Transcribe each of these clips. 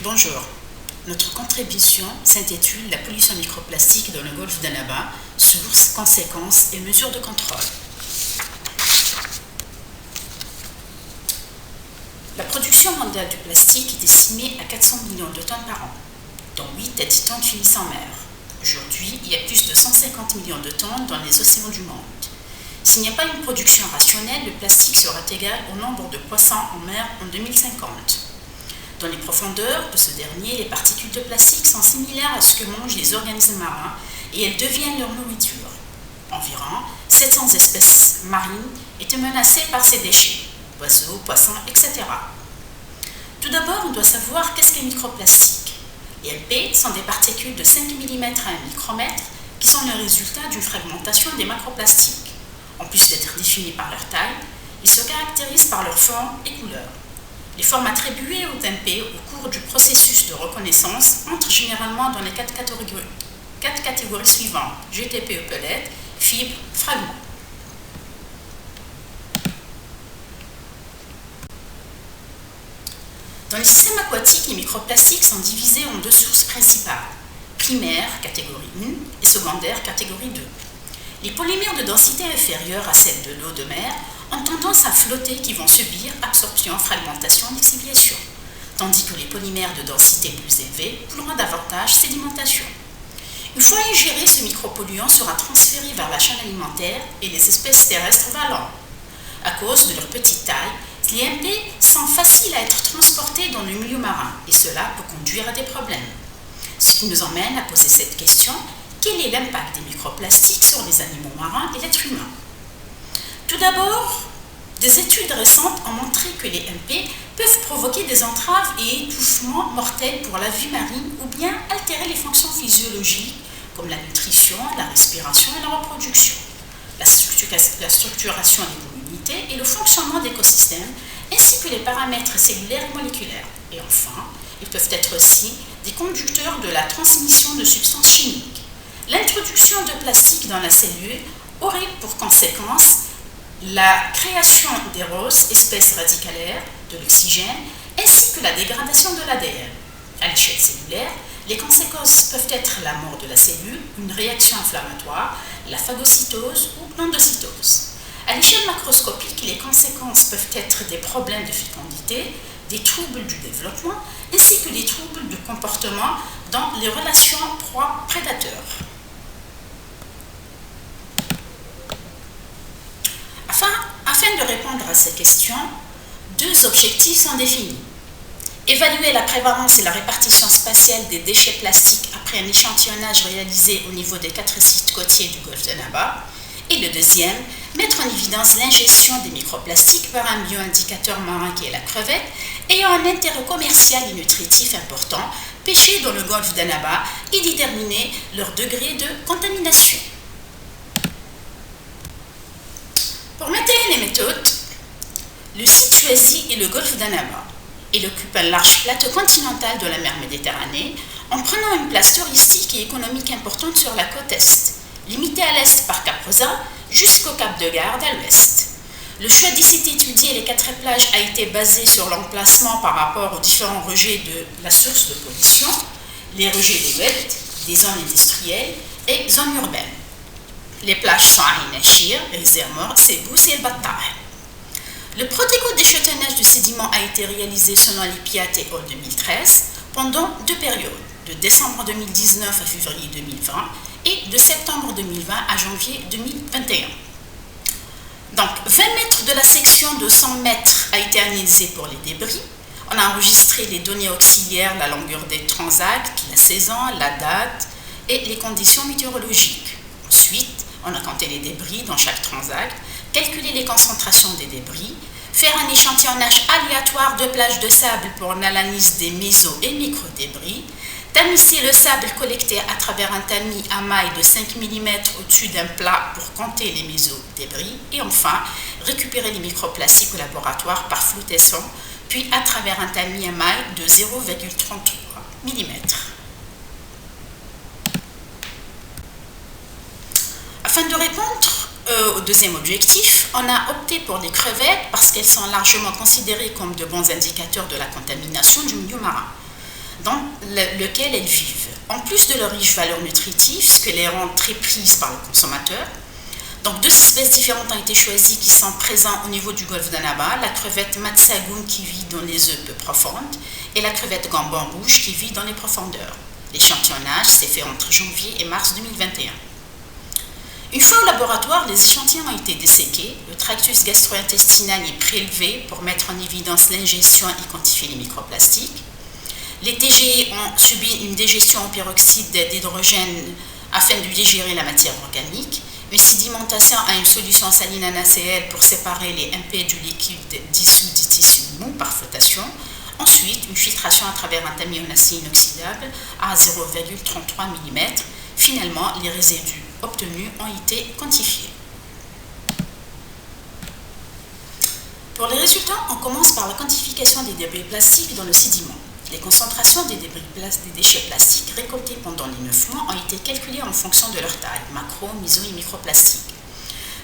Bonjour, notre contribution s'intitule La pollution microplastique dans le golfe d'Annaba, sources, conséquences et mesures de contrôle. La production mondiale du plastique est estimée à 400 millions de tonnes par an, dont 8 à 10 tonnes finissent en mer. Aujourd'hui, il y a plus de 150 millions de tonnes dans les océans du monde. S'il n'y a pas une production rationnelle, le plastique sera égal au nombre de poissons en mer en 2050. Dans les profondeurs de ce dernier, les particules de plastique sont similaires à ce que mangent les organismes marins et elles deviennent leur nourriture. Environ 700 espèces marines étaient menacées par ces déchets, oiseaux, poissons, etc. Tout d'abord, on doit savoir qu'est-ce qu'un microplastique. Les MP sont des particules de 5 mm à 1 micromètre qui sont le résultat d'une fragmentation des macroplastiques. En plus d'être définis par leur taille, ils se caractérisent par leur forme et couleur. Les formes attribuées aux MP au cours du processus de reconnaissance entrent généralement dans les quatre catégories suivantes: GTP pellet, fibre, fragment. Dans les systèmes aquatiques, les microplastiques sont divisés en deux sources principales: primaire, catégorie 1, et secondaire, catégorie 2. Les polymères de densité inférieure à celle de l'eau de mer ont tendance à flotter, qui vont subir absorption, fragmentation, lixiviation, tandis que les polymères de densité plus élevée pourront davantage sédimentation. Une fois ingéré, ce micropolluant sera transféré vers la chaîne alimentaire et les espèces terrestres valant. À cause de leur petite taille, les MP sont faciles à être transportés dans le milieu marin et cela peut conduire à des problèmes. Ce qui nous emmène à poser cette question: quel est l'impact des microplastiques sur les animaux marins et l'être humain? Tout d'abord, des études récentes ont montré que les MP peuvent provoquer des entraves et étouffements mortels pour la vie marine ou bien altérer les fonctions physiologiques comme la nutrition, la respiration et la reproduction, la structuration des immunités et le fonctionnement d'écosystèmes, ainsi que les paramètres cellulaires et moléculaires. Et enfin, ils peuvent être aussi des conducteurs de la transmission de substances chimiques. L'introduction de plastique dans la cellule aurait pour conséquence la création des roses, espèces radicalaires, de l'oxygène, ainsi que la dégradation de l'ADN. À l'échelle cellulaire, les conséquences peuvent être la mort de la cellule, une réaction inflammatoire, la phagocytose ou l'endocytose. À l'échelle macroscopique, les conséquences peuvent être des problèmes de fécondité, des troubles du développement, ainsi que des troubles de comportement dans les relations proie-prédateur. Afin de répondre à ces questions, deux objectifs sont définis. Évaluer la prévalence et la répartition spatiale des déchets plastiques après un échantillonnage réalisé au niveau des 4 sites côtiers du golfe d'Annaba. Et le deuxième, mettre en évidence l'ingestion des microplastiques par un bioindicateur marin qui est la crevette, ayant un intérêt commercial et nutritif important, pêché dans le golfe d'Annaba, et déterminer leur degré de contamination. Pour maintenir les méthodes, le site choisi est le golfe d'Annaba. Il occupe un large plateau continental de la mer Méditerranée en prenant une place touristique et économique importante sur la côte est, limitée à l'est par Cap Rosa jusqu'au Cap de Garde à l'ouest. Le choix du site étudié, les 4 plages, a été basé sur l'emplacement par rapport aux différents rejets de la source de pollution, les rejets des webs, des zones industrielles et zones urbaines. Les plages sont Ain Achir, Zermor, Sebous et El Battar. Le protocole d'échantillonnage de sédiments a été réalisé selon l'IPIAT et OL 2013 pendant 2 périodes, de décembre 2019 à février 2020 et de septembre 2020 à janvier 2021. Donc, 20 mètres de la section de 100 mètres a été analysé pour les débris. On a enregistré les données auxiliaires, la longueur des transacts, la saison, la date et les conditions météorologiques. Ensuite, on a compté les débris dans chaque transact, calculé les concentrations des débris, faire un échantillonnage aléatoire de plages de sable pour l'analyse des méso- et micro-débris, tamiser le sable collecté à travers un tamis à maille de 5 mm au-dessus d'un plat pour compter les méso-débris, et enfin, récupérer les microplastiques au laboratoire par flottaison, puis à travers un tamis à maille de 0,33 mm. Afin de répondre au deuxième objectif, on a opté pour les crevettes parce qu'elles sont largement considérées comme de bons indicateurs de la contamination du milieu marin. dans lequel elles vivent. En plus de leur riche valeur nutritive, ce que les rend très prises par le consommateur, donc 2 espèces différentes ont été choisies qui sont présentes au niveau du golfe d'Annaba, la crevette matsagoun qui vit dans les eaux peu profondes et la crevette gambon rouge qui vit dans les profondeurs. L'échantillonnage s'est fait entre janvier et mars 2021. Une fois au laboratoire, les échantillons ont été desséqués, le tractus gastro-intestinal est prélevé pour mettre en évidence l'ingestion et quantifier les microplastiques. Les TGE ont subi une digestion au peroxyde d'hydrogène afin de digérer la matière organique, une sédimentation à une solution saline à NaCl pour séparer les MP du liquide dissous du tissu mou par flottation. Ensuite, une filtration à travers un tamion-acier inoxydable à 0,33 mm. Finalement, les résidus obtenus ont été quantifiés. Pour les résultats, on commence par la quantification des débris plastiques dans le sédiment. Les concentrations des déchets plastiques récoltés pendant les 9 mois ont été calculées en fonction de leur taille, macro, méso et microplastique.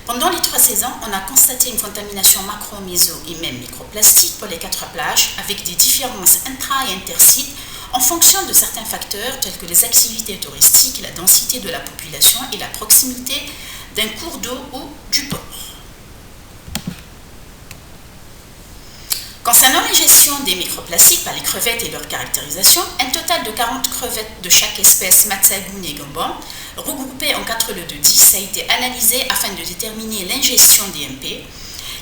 Pendant les 3 saisons, on a constaté une contamination macro, méso et même microplastique pour les 4 plages, avec des différences intra- et intersites en fonction de certains facteurs tels que les activités touristiques, la densité de la population et la proximité d'un cours d'eau ou du port. Concernant la gestion des microplastiques par les crevettes et leur caractérisation, un total de 40 crevettes de chaque espèce matsagoun et gambon, regroupées en 4 lots de 10, a été analysé afin de déterminer l'ingestion des MP.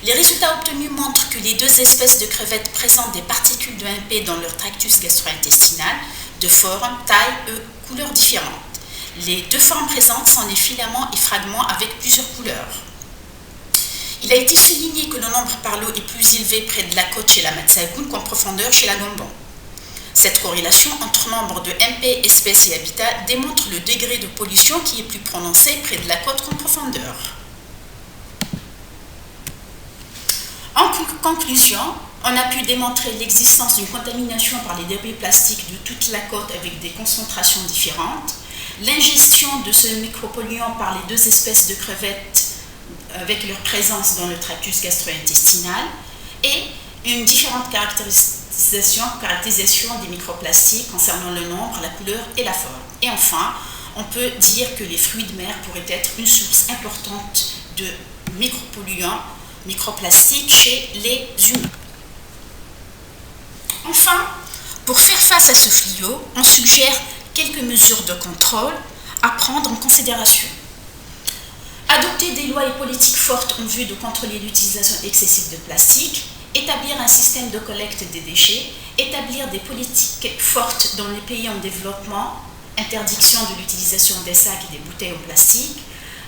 Les résultats obtenus montrent que les 2 espèces de crevettes présentent des particules de MP dans leur tractus gastro-intestinal, de forme, taille et couleurs différentes. Les 2 formes présentes sont des filaments et fragments avec plusieurs couleurs. Il a été souligné que le nombre par lot est plus élevé près de la côte chez la matsagoun qu'en profondeur chez la gambon. Cette corrélation entre nombre de MP, espèces et habitats démontre le degré de pollution qui est plus prononcé près de la côte qu'en profondeur. En conclusion, on a pu démontrer l'existence d'une contamination par les débris plastiques de toute la côte avec des concentrations différentes, l'ingestion de ce micropolluant par les 2 espèces de crevettes avec leur présence dans le tractus gastro-intestinal et une différente caractérisation des microplastiques concernant le nombre, la couleur et la forme. Et enfin, on peut dire que les fruits de mer pourraient être une source importante de micropolluants, microplastiques chez les humains. Enfin, pour faire face à ce fléau, on suggère quelques mesures de contrôle à prendre en considération. Adopter des lois et politiques fortes en vue de contrôler l'utilisation excessive de plastique, établir un système de collecte des déchets, établir des politiques fortes dans les pays en développement, interdiction de l'utilisation des sacs et des bouteilles en plastique,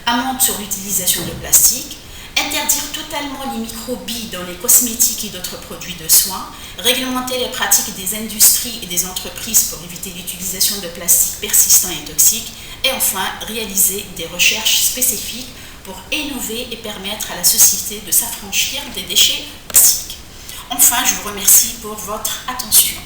amende sur l'utilisation de plastique, interdire totalement les microbilles dans les cosmétiques et d'autres produits de soins, réglementer les pratiques des industries et des entreprises pour éviter l'utilisation de plastique persistant et toxiques, et enfin réaliser des recherches spécifiques pour innover et permettre à la société de s'affranchir des déchets plastiques. Enfin, je vous remercie pour votre attention.